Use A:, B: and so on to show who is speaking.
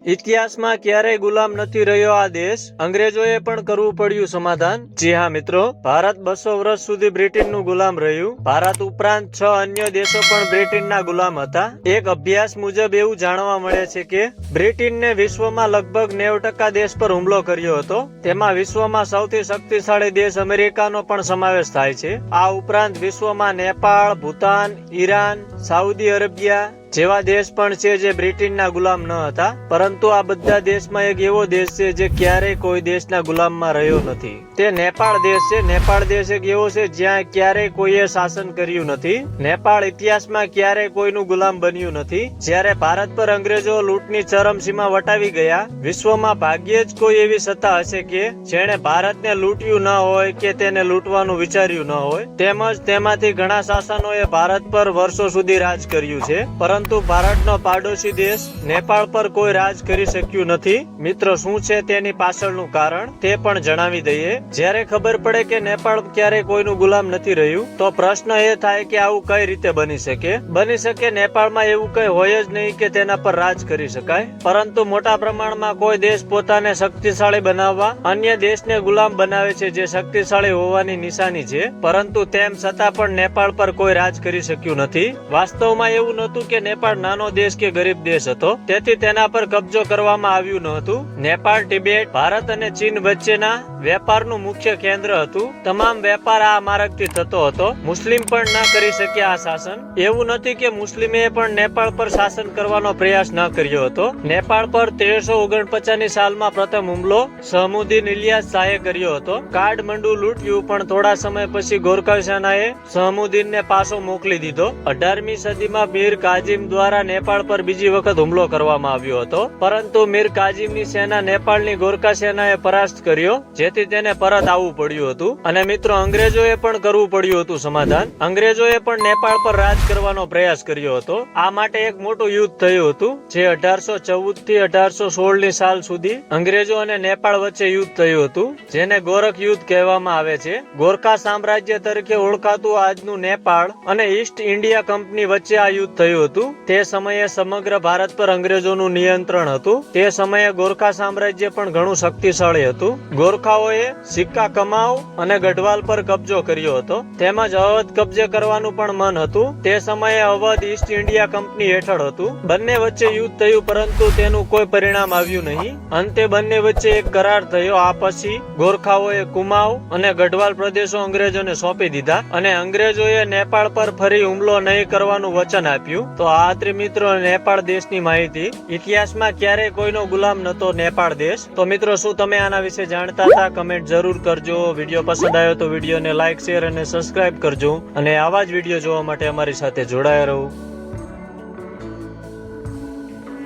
A: ઇતિહાસમાં ક્યારેય ગુલામ નથી રહ્યો આ દેશ, અંગ્રેજોએ પણ કરવું પડ્યું સમાધાન। જી હા મિત્રો, ભારત 200 વર્ષ સુધી બ્રિટનનું ગુલામ રહ્યું। ભારત ઉપરાંત 6 અન્ય દેશો પણ બ્રિટનના ગુલામ હતા। એક અભ્યાસ મુજબ એવું જાણવા મળે છે કે બ્રિટનને વિશ્વમાં લગભગ 90% દેશ પર હુમલો કર્યો હતો। તેમાં વિશ્વમાં સૌથી શક્તિશાળી દેશ અમેરિકાનો પણ સમાવેશ થાય છે। આ ઉપરાંત વિશ્વમાં Nepal, Bhutan, Iran, Saudi Arabia જેવા દેશ પણ છે જે બ્રિટનના ગુલામ ન હતા, પરંતુ આ બધા દેશમાં એક એવો દેશ છે જે ક્યારેય કોઈ દેશના ગુલામમાં રહ્યો નથી। તે નેપાળ દેશ છે। નેપાળ દેશ એક એવો છે જ્યાં ક્યારેય કોઈએ શાસન કર્યું નથી। નેપાળ ઇતિહાસમાં ક્યારેય કોઈનું ગુલામ બન્યું નથી। જ્યારે ભારત પર અંગ્રેજો લૂંટની ચરમસીમા વટાવી ગયા, વિશ્વમાં ભાગ્યે જ કોઈ એવી સત્તા હશે કે જેણે ભારતને લૂંટ્યું ન હોય કે તેને લૂંટવાનું વિચાર્યું ન હોય। તેમજ તેમાંથી ઘણા શાસનોએ ભારત પર વર્ષો સુધી રાજ કર્યું છે, પરંતુ ભારતનો પાડોશી દેશ નેપાળ પર કોઈ રાજ કરી શક્યું નથી। મિત્રો, શું છે તેની પાછળનું કારણ તે પણ જણાવી દઈએ। જ્યારે ખબર પડે કે નેપાળ ક્યારેય કોઈનું ગુલામ નથી રહ્યું, તો પ્રશ્ન એ થાય કે આવું કઈ રીતે બની શકે? બની શકે નેપાળમાં એવું કઈ હોય જ નહીં કે તેના પર રાજ કરી શકાય, પરંતુ મોટા પ્રમાણમાં કોઈ દેશ પોતાને શક્તિશાળી બનાવવા અન્ય દેશને ગુલામ બનાવે છે, જે શક્તિશાળી હોવાની નિશાની છે। પરંતુ તેમ છતાં પણ નેપાળ પર કોઈ રાજ કરી શક્યું નથી। વાસ્તવમાં એવું નહોતું કે નેપાળ નાનો દેશ કે ગરીબ દેશ હતો, તેથી તેના પર કબજો કરવામાં આવ્યું ન હતું। નેપાળ, ટિબેટ, ભારત અને ચીન વચ્ચેના વેપારનું મુખ્ય કેન્દ્ર હતું। તમામ વેપાર આ માર્ગથી થતો હતો। મુસ્લિમ પણ ન કરી શક્યા આ શાસન। એવું નથી કે મુસ્લિમે પણ નેપાળ પર શાસન કરવાનો પ્રયાસ ન કર્યો હતો। નેપાળ પર 1349ની સાલમાં પ્રથમ હુમલો શહમુદ્દીન ઇલિયાસ શાહે કર્યો હતો। કાઠમંડુ લૂંટ્યું, પણ થોડા સમય પછી ગોરખા સેનાએ શહમુદ્દીનને પાછો મોકલી દીધો। 18મી સદીમાં મીર કાઝિમ દ્વારા નેપાળ પર બીજી વખત હુમલો કરવામાં આવ્યો હતો, પરંતુ મીર કાઝિમની સેના નેપાળની ગોરખા સેનાએ પરાસ્ત કર્યો, જેથી તેને પરત આવવું પડ્યું હતું। અને મિત્રો, અંગ્રેજોએ પણ કરવું પડ્યું હતું સમાધાન। અંગ્રેજોએ પણ નેપાળ પર રાજ કરવાનો પ્રયાસ કર્યો હતો। આ માટે એક મોટું યુદ્ધ થયું હતું, જે 1814 થી 1816ની સાલ સુધી અંગ્રેજો અને નેપાળ વચ્ચે યુદ્ધ થયું હતું, જેને ગોરખ યુદ્ધ કહેવામાં આવે છે। ગોરખા સામ્રાજ્ય તરીકે ઓળખાતું આજનું નેપાળ અને ઈસ્ટ ઇન્ડિયા કંપની વચ્ચે આ યુદ્ધ થયું હતું। તે સમયે સમગ્ર ભારત પર અંગ્રેજોનું નિયંત્રણ હતું। તે સમયે ગોરખા સામ્રાજ્ય પણ ઘણું શક્તિશાળી હતું। ગોરખાઓએ સિક્કા કમાવ અને ગઢવાલ પર કબજો કર્યો હતો, તેમજ અવધ કબજે કરવાનું પણ મન હતું। તે સમયે અવધ ઈસ્ટ ઇન્ડિયા કંપની હેઠળ હતું। બંને વચ્ચે યુદ્ધ થયું, પરંતુ તેનું કોઈ પરિણામ આવ્યું નહીં। અંતે બંને વચ્ચે એક કરાર થયો। આ પછી ગોરખાઓએ કુમાઉ અને ગઢવાલ પ્રદેશો અંગ્રેજોને સોંપી દીધા, અને અંગ્રેજોએ નેપાળ પર ફરી હુમલો નહીં કરવાનું વચન આપ્યું। તો આ હતી મિત્રો નેપાળ દેશની માહિતી। ઇતિહાસમાં ક્યારેય કોઈનો ગુલામ નતો નેપાળ દેશ। તો મિત્રો, શું તમે આના વિશે જાણતા હતા? કમેન્ટ જરૂર કરજો। વિડીયો પસંદ આવ્યો તો વિડીયોને લાઈક, શેર અને સબસ્ક્રાઇબ કરજો, અને આવા જ વિડીયો જોવા માટે અમારી સાથે જોડાયા રહો।